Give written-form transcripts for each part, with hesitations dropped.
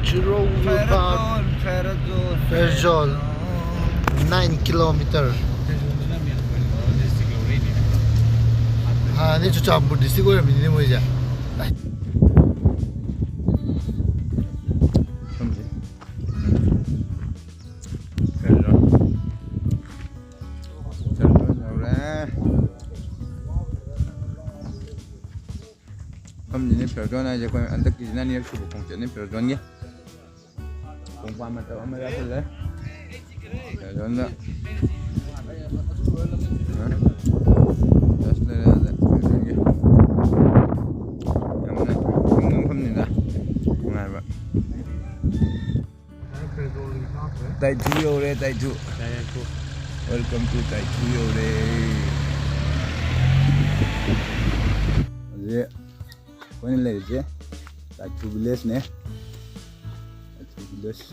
youjaruba Ferjol 9 kilometer. Ini Churachanpur district or mini moja. Ini Ferjol aja kau antar kisah ni aku khongchat ni Ferjol ni. Khongchat macam apa dah tu lah. Ferjol nak. Just le ada Ferjol ni. Yang mana? Ngam ni dah. Ngai ba. Thagatchariba le Thagatchariba. Welcome to Thagatchariba le. Aje. Kau ni lagi je, Thagatchariba village ni, Thagatchariba village.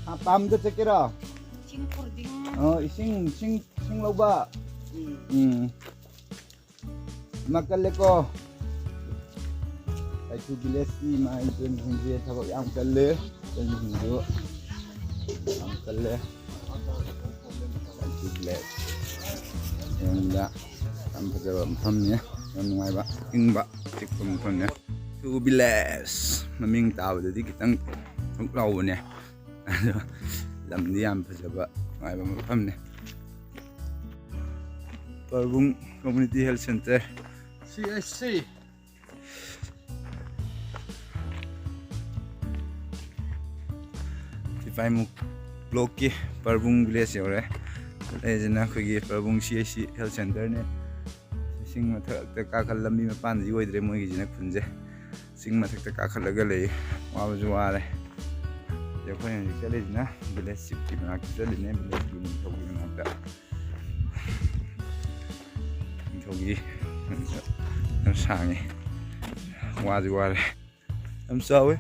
Apa tu cakera? Oh, sing loba. Makan leko. Thagatchariba village ni mah itu hendak thagak yang kale, dan hendak yang kale. Thagatchariba village. Yang dah sampai ke mafamnya, yang nungai ba, ing ba, cik mafamnya. Tu bilas, maming tahu jadi kita nglau ni. Lam diam pejabat ngai ba mafamnya. Parvung Community Health Center. CSC. Tipaimukh Block ke Parvung Village orang. Ejana khoi Parvung CSC Health Center ne sing mathak ta ka khal lambi ma pan ji oidre moi gi jina khunje sing mathak ta ka khalaga le wa ju wa le je khoi ni chale jina village sip ki ma ki chale ne village gi thogi na ta thogi am sang ni wa ju wa le am sao e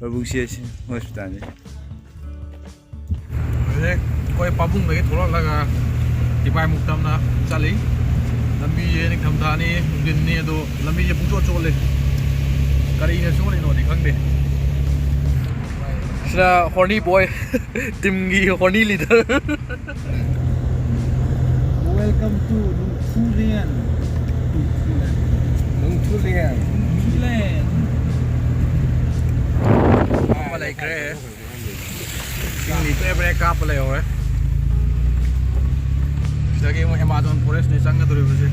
Parvung CSC hospital ni Koi pabung lagi tolak laga Tipaimukh tamna cali lambi ye ning thamda ni din ni do lambi ye pungcho chole kari ne chole no ni khangde sira horny boy team gi horny leader Welcome to Nungtulian malai kre sing ni pre kap le hoy lagi mau Amazon forest ni sangat dulu sih.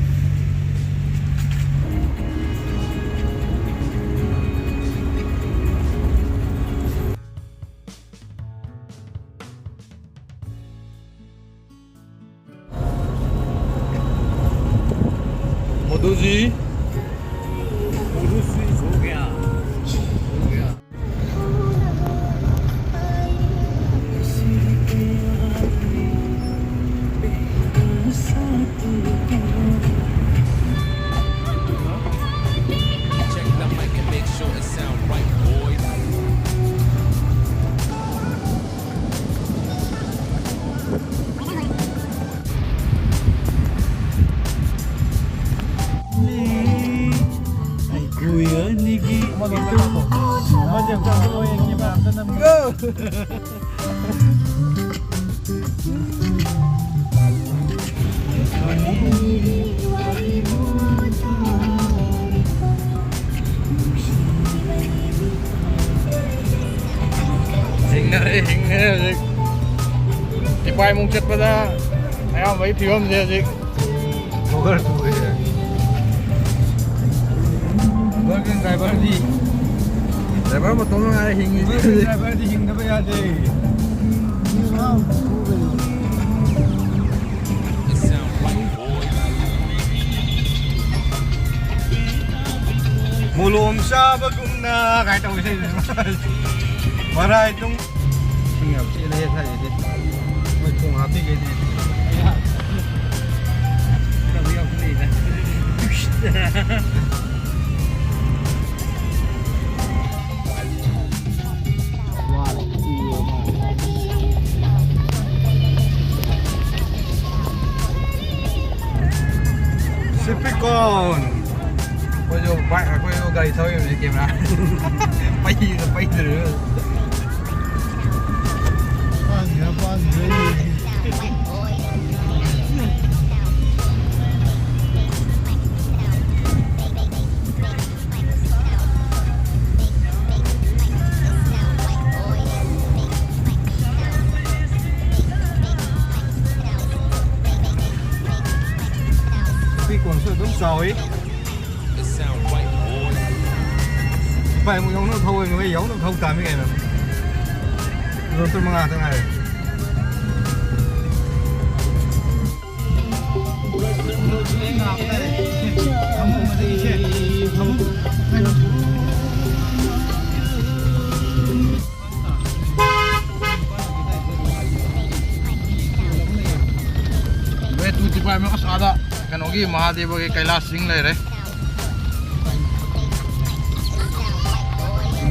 मोदू जी हो गया Tipaimukh pada ayam bayi film je sih. Motor tu je. Bagian driver di. Driver betul nggak hingga. Driver di hingga apa ya deh. Mulum sa bagumna kahit ako isa para itong ngap sila sa ide may kung ati gede ya sabi ako nila Sipikon. Bây giờ bạn có gầy thôi em kìm ra. Bay rồi. Còn sợi cũng sồi vậy một giống nó thôi mà cái giống nó không tàn cái này mà rồi tôi mang thế này về tu Tipaimukh kanogi Mahadeva ke Kailash Singh le re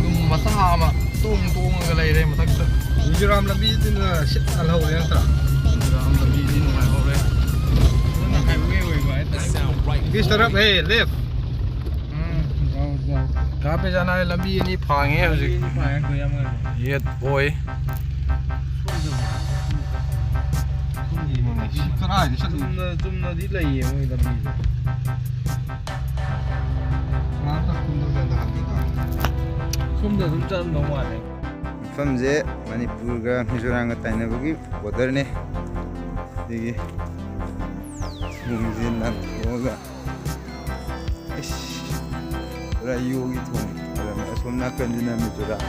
dum masa ama tung ga le re mathak sa mizoram lambi tin shit al ho le tra mizoram lambi din mai ho re na highway we ba किस तरफ है left कहां पे जाना है लंबी नहीं फांगे ये ओए ꯆꯨꯝꯅ ꯗꯤ ꯂꯩꯌꯦ ꯃꯣꯏ ꯂꯝꯕꯤꯁꯦ ꯁꯣꯝꯗ ꯑꯗꯨꯝ ꯆꯠꯂꯝꯗꯧ ꯃꯥꯜꯂꯦ ꯃꯐꯝꯁꯦ ꯃꯅꯤꯄꯨꯔꯒ ꯃꯤꯖꯣꯔꯥꯝꯒ ꯇꯥꯏꯅꯕꯒꯤ ꯕꯣꯔꯗꯔꯅꯦ ꯁꯤꯒꯤ ꯊꯣꯡꯁꯦ ꯂꯥꯟꯊꯣꯛꯑꯒ ꯄꯨꯔꯥ ꯌꯣꯒꯤ ꯊꯣꯡ ꯑꯁꯣꯝ ꯅꯥꯀꯟꯁꯤꯅ Mizoram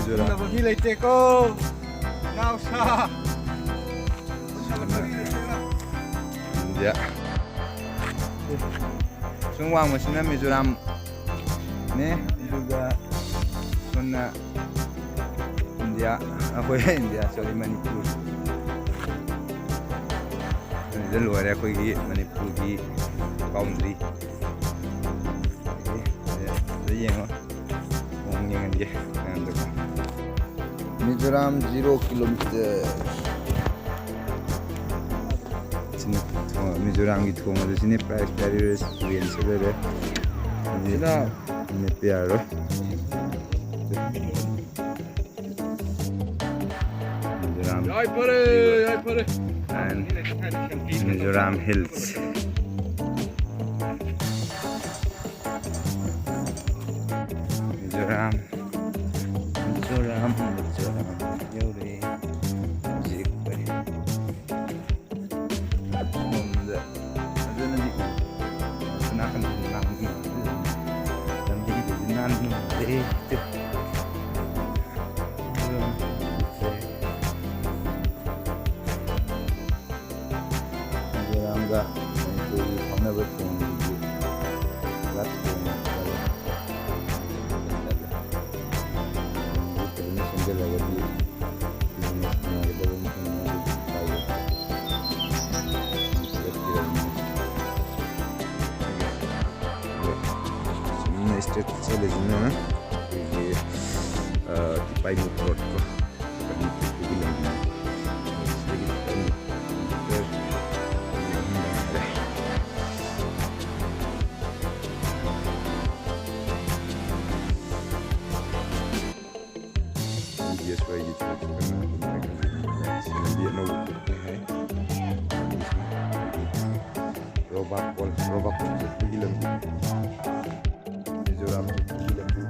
Bagi leite ko. Now sa. Ya. Sungwang masina Mizoram ne juga sona India aku India sorry Manipur. Ini luar aku di Manipur di boundary. Jadi yang yang dia yang dekat. Mizoram 0 kilometer. Sini Mizoram की थोंग है sini price barriers range से ले ये ने प्यारो Mizoram Ay pare and Mizoram hills Mizoram Yaure Jik pare state चले जाना ये Tipaimukh road को कहीं पे भी लंबी ये सवाई ये dia no robak pol pergi lembut Mizoram pergi lembut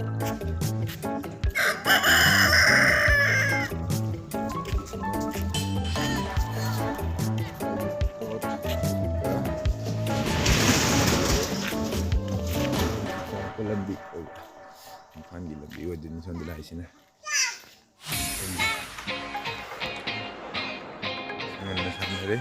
lebih panggil lebih wajan sambil sini Sambil sambil